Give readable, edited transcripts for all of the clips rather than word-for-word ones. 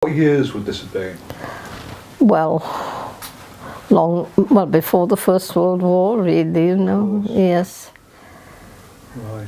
What years would this have been? Well, before the First World War, really, you know, yes. Right.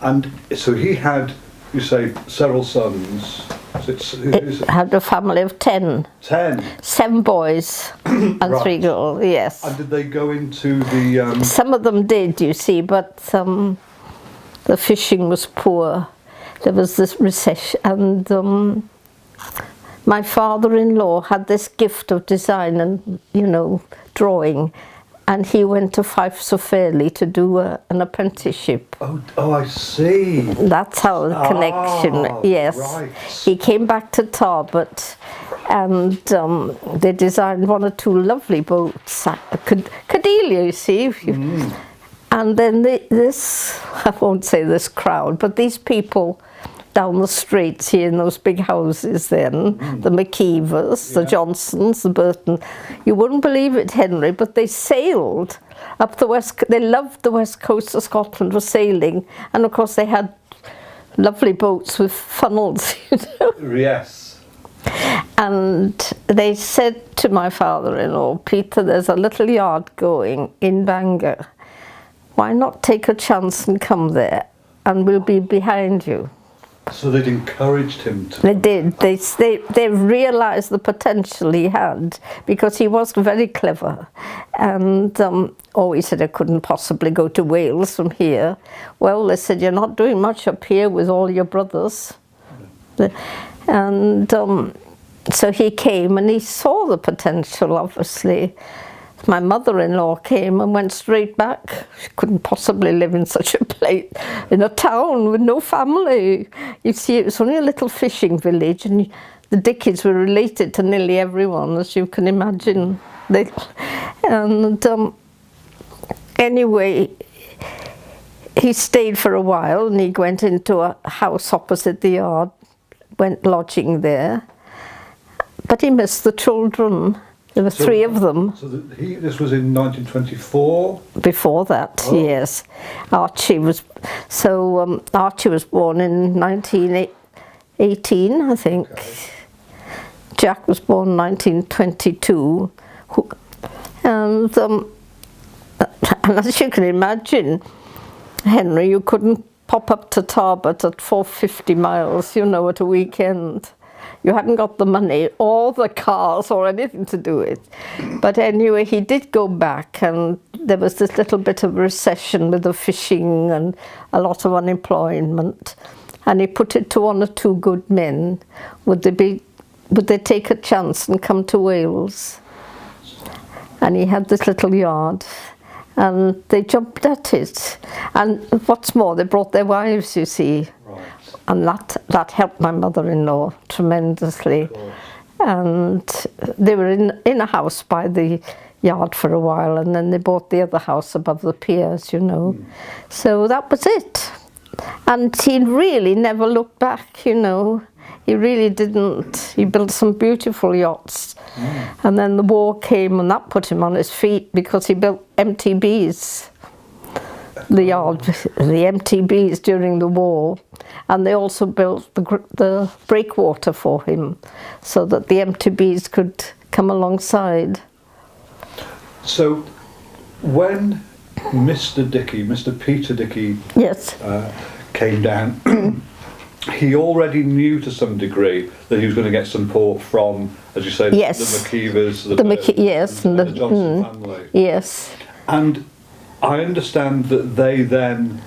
And so he had, you say, several sons. It had a family of 10. 10? 7 boys and Right. 3 girls, yes. And did they go into the... Some of them did, you see, but the fishing was poor. There was this recession, and my father-in-law had this gift of design and, you know, drawing, and he went to Fifes of Fairley to do an apprenticeship. Oh, I see. That's how the connection, yes. Right. He came back to Tarbert, and they designed 1 or 2 lovely boats. Cordelia, you see. And then this, I won't say this crowd, but these people down the streets here in those big houses then, the McKeevers, the Johnsons, the Burton. You wouldn't believe it, Henry, but they sailed up the west, they loved the west coast of Scotland, was sailing, and of course they had lovely boats with funnels, you know. Yes. And they said to my father-in-law, Peter, there's a little yard going in Bangor. Why not take a chance and come there, and we'll be behind you. So they'd encouraged him to... They did. They realised the potential he had, because he was very clever. And he said, I couldn't possibly go to Wales from here. Well, they said, you're not doing much up here with all your brothers. And so he came and he saw the potential, obviously. My mother-in-law came and went straight back. She couldn't possibly live in such a place, in a town with no family. You see, it was only a little fishing village, and the Dickies were related to nearly everyone, as you can imagine. Anyway, he stayed for a while, and he went into a house opposite the yard, went lodging there. But he missed the children. There were 3 of them. So this was in 1924? Before that, yes. Archie was born in 1918, I think. Okay. Jack was born in 1922. And as you can imagine, Henry, you couldn't pop up to Tarbert at 450 miles, you know, at a weekend. You hadn't got the money or the cars or anything to do it. But anyway, he did go back, and there was this little bit of recession with the fishing and a lot of unemployment. And he put it to 1 or 2 good men. Would they take a chance and come to Wales? And he had this little yard, and they jumped at it. And what's more, they brought their wives, you see. Right. And that helped my mother-in-law tremendously. And they were in a house by the yard for a while, and then they bought the other house above the piers, you know. So that was it. And he really never looked back, you know. He really didn't. He built some beautiful yachts. And then the war came, and that put him on his feet, because he built MTBs. The MTBs during the war, and they also built the breakwater for him, so that the MTBs could come alongside. So when Mr. Peter Dickie, yes, came down, he already knew to some degree that he was going to get support from, as you say, yes, the McKeevers, and the Johnson family. Yes. And I understand that they then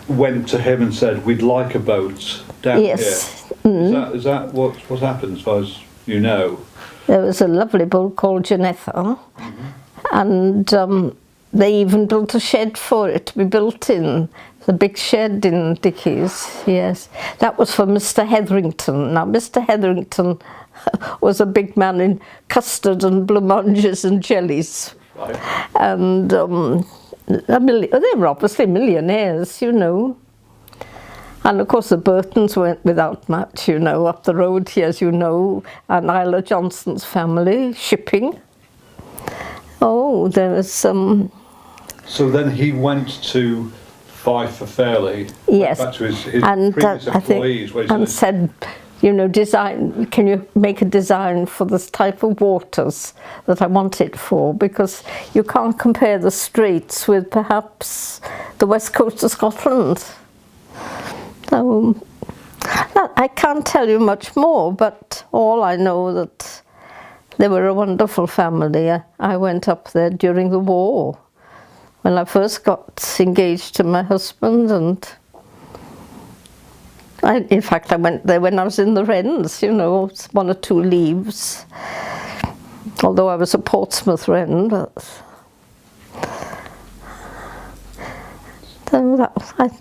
went to him and said, we'd like a boat down here. Is that what happened, as far as you know? There was a lovely boat called Janetha, and they even built a shed for it to be built in. The big shed in Dickie's, yes. That was for Mr. Hetherington. Now, Mr. Hetherington was a big man in custard and blancmanges and jellies. Right. And they were obviously millionaires, you know. And of course the Burtons went without much, you know, up the road here, as you know, and Isla Johnson's family, shipping. Oh, there was some... So then he went to Fife of Fairley, yes, back to his previous employees, and said, you know, design, can you make a design for this type of waters that I want it for? Because you can't compare the Straits with perhaps the west coast of Scotland. So I can't tell you much more, but all I know that they were a wonderful family. I went up there during the war when I first got engaged to my husband, and in fact I went there when I was in the Wrens, you know, 1 or 2 leaves, although I was a Portsmouth Wren, but so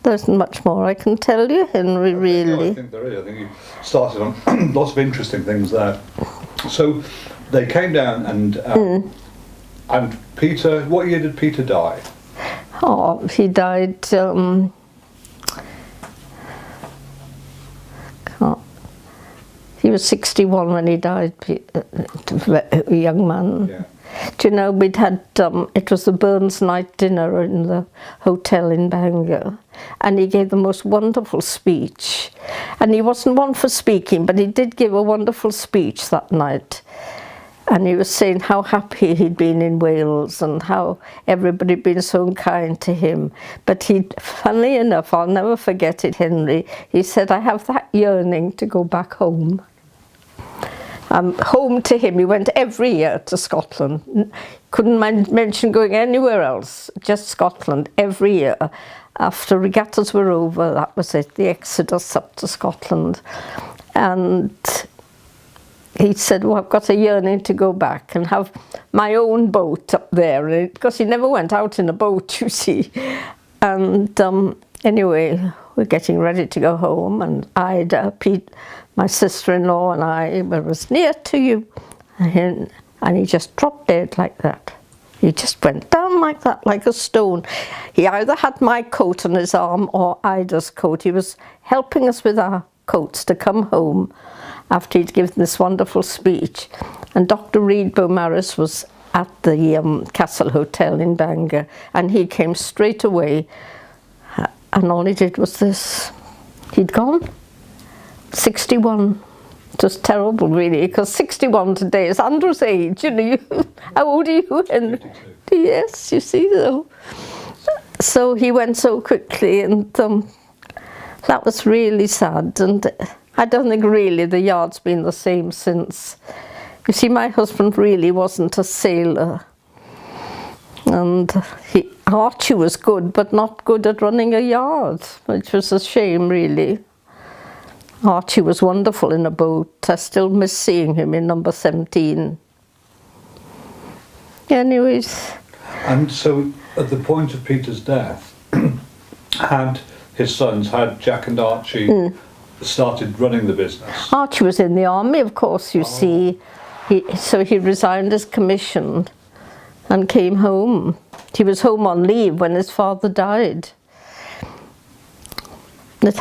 there isn't much more I can tell you, Henry, really. No, I think there is. I think you started on lots of interesting things there. So they came down and Peter, what year did Peter die? Oh, he died, he was 61 when he died, a young man. Yeah. Do you know, we'd had, it was the Burns night dinner in the hotel in Bangor, and he gave the most wonderful speech. And he wasn't one for speaking, but he did give a wonderful speech that night. And he was saying how happy he'd been in Wales and how everybody had been so kind to him. But funnily enough, I'll never forget it, Henry, he said, I have that yearning to go back home. Home to him, he went every year to Scotland. Couldn't mention going anywhere else, just Scotland, every year. After regattas were over, that was it, the exodus up to Scotland. And he said, well, I've got a yearning to go back and have my own boat up there, because he never went out in a boat, you see. And anyway, we're getting ready to go home, and Ida, Pete, my sister-in-law, and I were as near to you. And he just dropped dead like that. He just went down like that, like a stone. He either had my coat on his arm or Ida's coat. He was helping us with our coats to come home after he'd given this wonderful speech. And Dr. Reid Beaumaris was at the Castle Hotel in Bangor, and he came straight away, and all he did was this. He'd gone. 61. It was terrible, really, because 61 today is Andrew's age, you know. How old are you? And yes, you see, though. So he went so quickly, and that was really sad. And I don't think really the yard's been the same since. You see, my husband really wasn't a sailor. And Archie was good, but not good at running a yard, which was a shame, really. Archie was wonderful in a boat. I still miss seeing him in number 17. Anyways. And so at the point of Peter's death, had his sons, had Jack and Archie started running the business? Archie was in the army, of course, you see. So he resigned his commission and came home. He was home on leave when his father died. We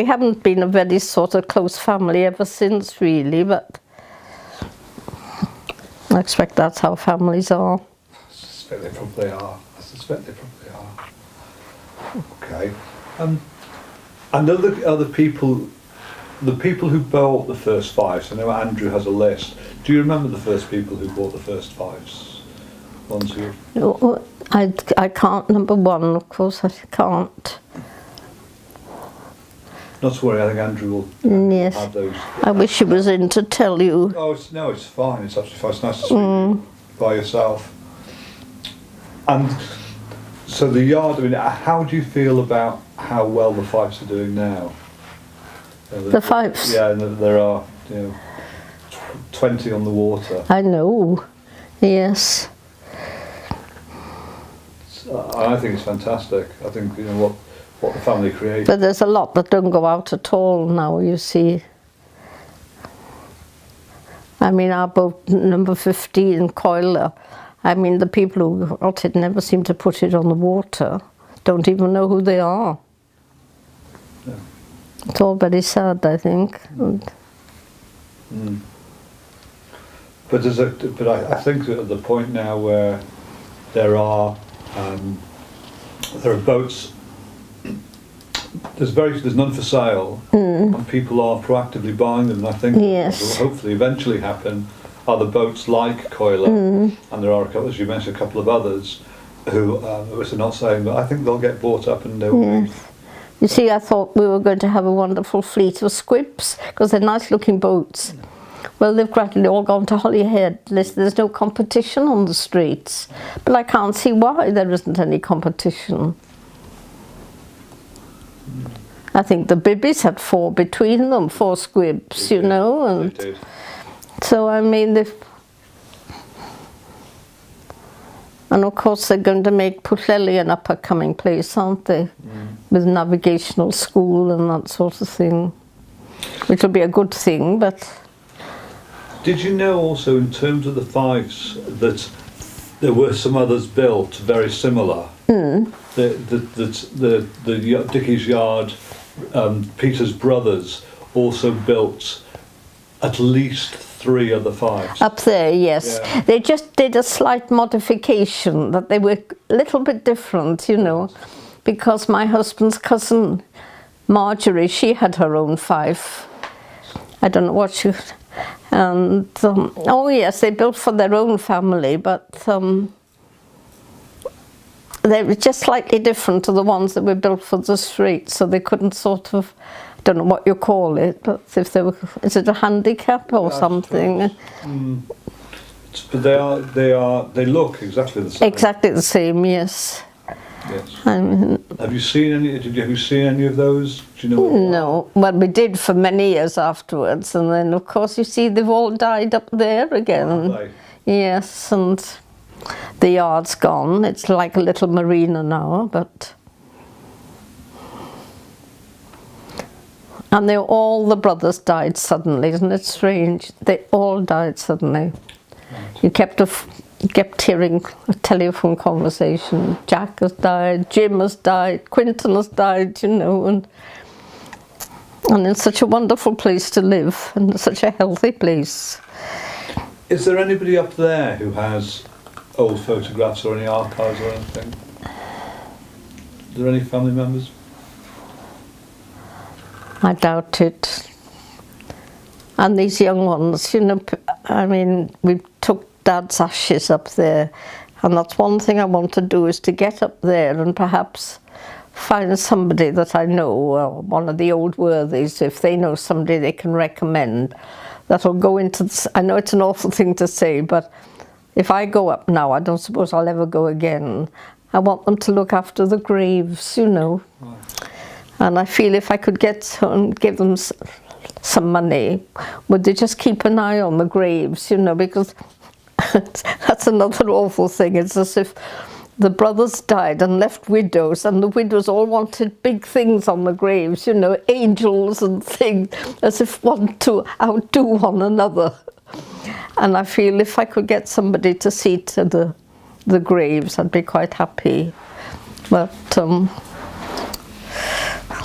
haven't been a very sort of close family ever since, really, but I expect that's how families are. I suspect they probably are. Okay. And other people, the people who bought the first fives, I know Andrew has a list. Do you remember the first people who bought the first fives? Ones who... I can't, number one, of course I can't. Not to worry, I think Andrew will yes. have those. I wish he was in to tell you. Oh, it's fine. It's absolutely fine. It's nice to speak by yourself. And so the yard, I mean, how do you feel about how well the fives are doing now? The fives? Yeah, there are 20 on the water. I know, yes. I think it's fantastic. I think, what the family created. But there's a lot that don't go out at all now, you see. I mean, our boat number 15, Coiler, I mean, the people who got it never seem to put it on the water. Don't even know who they are. Yeah. It's all very sad, I think. But I think at the point now where there are boats there's none for sale, and people are proactively buying them. And I think Yes. what will hopefully eventually happen are the boats like Coiler, and there are a couple, as you mentioned, a couple of others who, which are not saying, but I think they'll get bought up and they'll be. You see, I thought we were going to have a wonderful fleet of squibs because they're nice looking boats. Well, they've gradually all gone to Holyhead. There's no competition on the streets. But I can't see why there isn't any competition. I think the Bibbies had 4 between them, 4 squibs, you know. And They did. so, I mean, and of course they're going to make Pwllheli an up-and-coming place, aren't they? With navigational school and that sort of thing. Which will be a good thing, but... Did you know also, in terms of the fives, that there were some others built very similar? The Dickie's Yard, Peter's brothers also built at least 3 other fives. Up there, yes. Yeah. They just did a slight modification, that they were a little bit different, you know, because my husband's cousin, Marjorie, she had her own 5. I don't know what she... And, oh yes, they built for their own family, but they were just slightly different to the ones that were built for the street, so they couldn't sort of, I don't know what you call it, but if they were, is it a handicap or something? But they look exactly the same. Exactly the same, yes. Yes. I mean, Have you seen any of those? Do you know? no, well, we did for many years afterwards, and then of course you see they've all died up there again. Have they? Yes, and the yard's gone. It's like a little marina now, but... And all the brothers died suddenly, isn't it strange? They all died suddenly. Right. You kept hearing a telephone conversation. Jack has died, Jim has died, Quinton has died, you know, and it's such a wonderful place to live, and such a healthy place. Is there anybody up there who has old photographs or any archives or anything? Are there any family members? I doubt it. And these young ones, you know, I mean, we took Dad's ashes up there, and that's one thing I want to do, is to get up there and perhaps find somebody that I know, or one of the old worthies, if they know somebody they can recommend, that'll go into this. I know it's an awful thing to say, but if I go up now, I don't suppose I'll ever go again. I want them to look after the graves, you know. Right. And I feel if I could give them some money, would they just keep an eye on the graves, you know, because that's another awful thing. It's as if the brothers died and left widows, and the widows all wanted big things on the graves, you know, angels and things, as if one to outdo one another. And I feel if I could get somebody to see to the graves, I'd be quite happy. But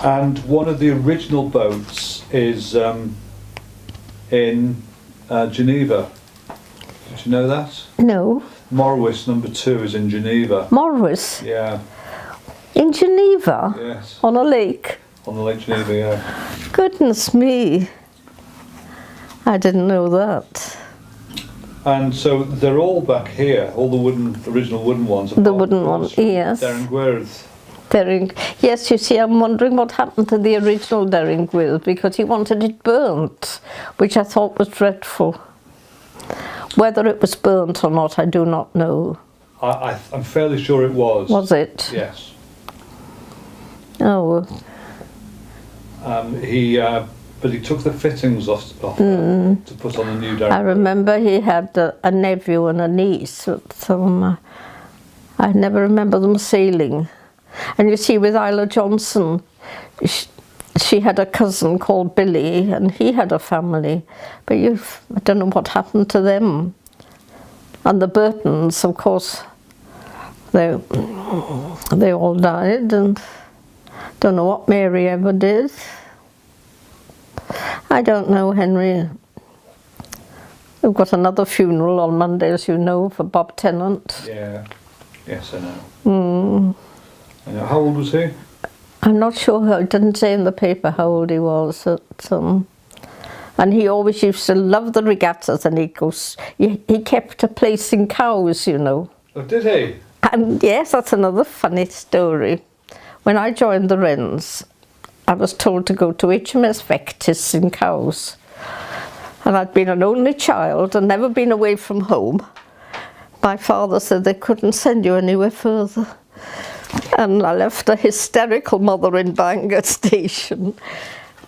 And one of the original boats is in Geneva. Did you know that? no, Morwis #2 is in Geneva. Morris Yeah, in Geneva, yes. on a lake. On the Lake Geneva, yeah. Goodness me, I didn't know that. And so they're all back here, all the original wooden ones. The wooden one, yes. Derringwyrdd. Yes, you see, I'm wondering what happened to the original Derringwyrdd, because he wanted it burnt, which I thought was dreadful. Whether it was burnt or not, I do not know. I'm fairly sure it was. Was it? Yes. Oh, But he took the fittings off to put on the new Derringwyrdd. I remember he had a nephew and a niece, but I never remember them sailing. And you see, with Isla Johnson, she had a cousin called Billy, and he had a family, but I don't know what happened to them. And the Burtons, of course, they all died, and don't know what Mary ever did. I don't know, Henry. We've got another funeral on Monday, as you know, for Bob Tennant. Yeah. Yes, I know. I know. How old was he? I'm not sure how, it didn't say in the paper how old he was. And he always used to love the regattas, and he kept a place in cows, you know. Oh, did he? And yes, that's another funny story. When I joined the Wrens, I was told to go to HMS Vectis in Cowes. And I'd been an only child and never been away from home. My father said they couldn't send you anywhere further. And I left a hysterical mother in Bangor station,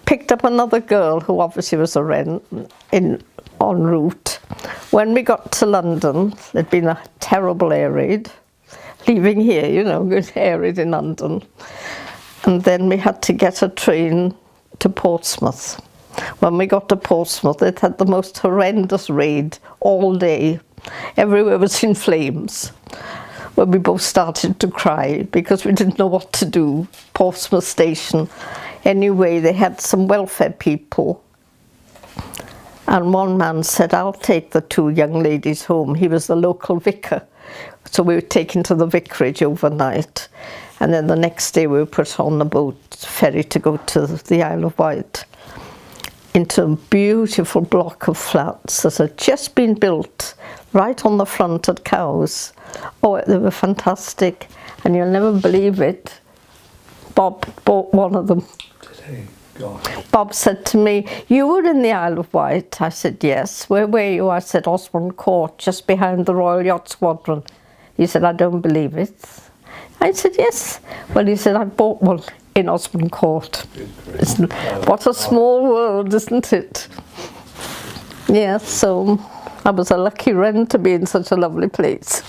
picked up another girl who obviously was a Wren en route. When we got to London, there'd been a terrible air raid, leaving here, you know, good air raid in London. And then we had to get a train to Portsmouth. When we got to Portsmouth, it had the most horrendous raid all day. Everywhere was in flames. When we both started to cry because we didn't know what to do. Portsmouth station. Anyway, they had some welfare people. And one man said, I'll take the two young ladies home. He was the local vicar. So we were taken to the vicarage overnight. And then the next day we were put on the boat ferry to go to the Isle of Wight, into a beautiful block of flats that had just been built right on the front at Cowes. Oh, they were fantastic, and you'll never believe it. Bob bought one of them. Did he? God. Bob said to me, you were in the Isle of Wight? I said, yes. Where were you? I said, Osborne Court, just behind the Royal Yacht Squadron. He said, I don't believe it. I said, yes. Well, he said, I bought one in Osborne Court. What a small world, isn't it? Yeah, so I was a lucky Wren to be in such a lovely place.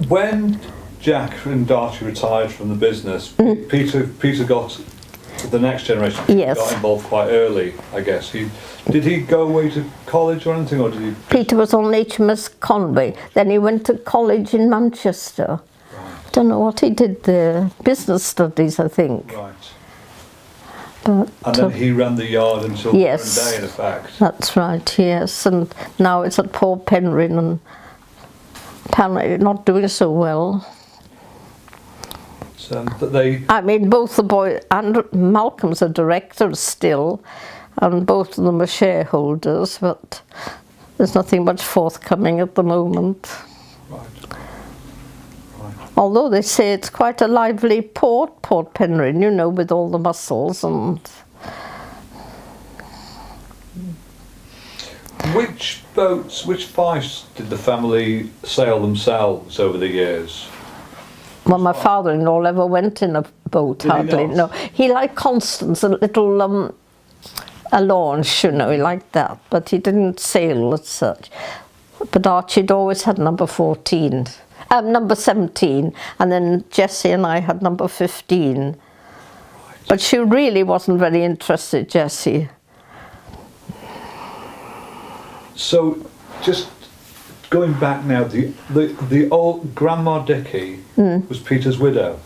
When Jack and Darcy retired from the business, Peter got the next generation. Yes. Got involved quite early, I guess. Did he go away to college or anything, or did he? Peter was on HMS Conway. Then he went to college in Manchester. Right. Don't know what he did there. Business studies, I think. Right. But, and then he ran the yard until yes, the current day, in effect. That's right. Yes, and now it's at Port Penryn, and apparently not doing so well. I mean, both the boy and Malcolm's a director still, and both of them are shareholders, but there's nothing much forthcoming at the moment. Right. Right. Although they say it's quite a lively port, Port Penryn, you know, with all the mussels and... Which boats, which fives did the family sail themselves over the years? Well, my father-in-law never went in a boat, hardly. No, he liked Constance, a little a launch, you know, he liked that, but he didn't sail as such. But Archie'd always had number 14, number 17, and then Jessie and I had number 15. Right. But she really wasn't very interested, Jessie. So, just going back now, the old Grandma Dickie was Peter's widow.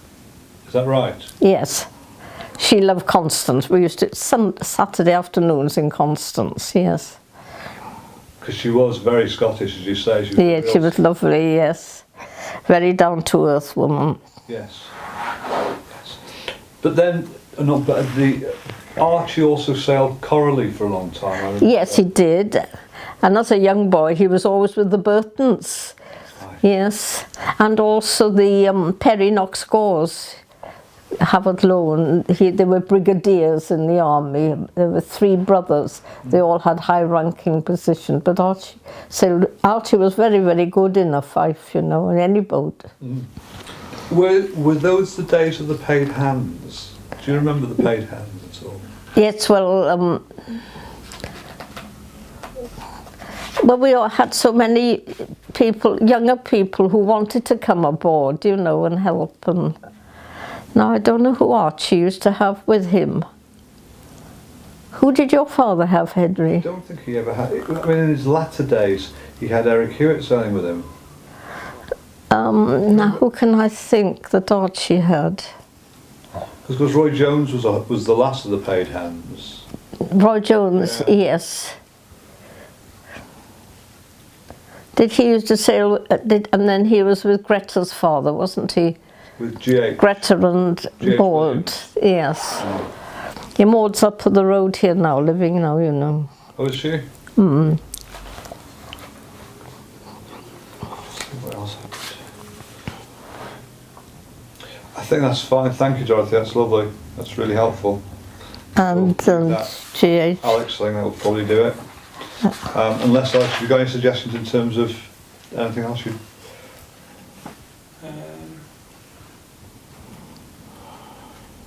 Is that right? Yes. She loved Constance. We used to some Saturday afternoons in Constance, yes. Because she was very Scottish, as you say. She was lovely, yes. Very down-to-earth woman. Yes. Yes. But then, Archie also sailed Coralie for a long time. Yes, he did. And as a young boy, he was always with the Burtons. Right. Yes. And also the Perry Knox Gores, Havant Loan. They were brigadiers in the army. There were 3 brothers. They all had high-ranking positions. But Archie was very, very good in a fife, you know, in any boat. Were those the days of the paid hands? Do you remember the paid hands at all? Yes, well, we all had so many people, younger people, who wanted to come aboard, you know, and help. And now I don't know who Archie used to have with him. Who did your father have, Henry? I don't think he ever had. I mean, in his latter days, he had Eric Hewitt sailing with him. Now, who can I think that Archie had? Because Roy Jones was the last of the paid hands. Roy Jones, yeah. Yes. Did he used to sail, and then he was with Greta's father, wasn't he? With GH. Greta and GH Maud, Williams. yes. Your Maud's up the road here now, living now, you know. Oh, is she? Mm. What else happened? I think that's fine. Thank you, Dorothy. That's lovely. That's really helpful. And We'll do that. GH. Alex saying that will probably do it. Unless Alex, have you got any suggestions in terms of anything else you?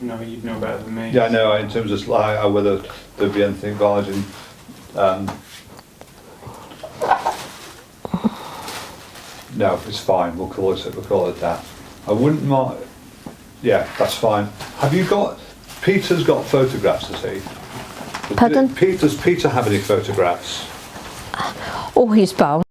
No, you'd know better than me. Yeah, I know. In terms of like, whether there'd be anything valid in. No, it's fine. We'll call it that. I wouldn't mind. Yeah, that's fine. Have you got? Peter's got photographs, has he? Pardon? Does Peter have any photographs? Oh, he's bound.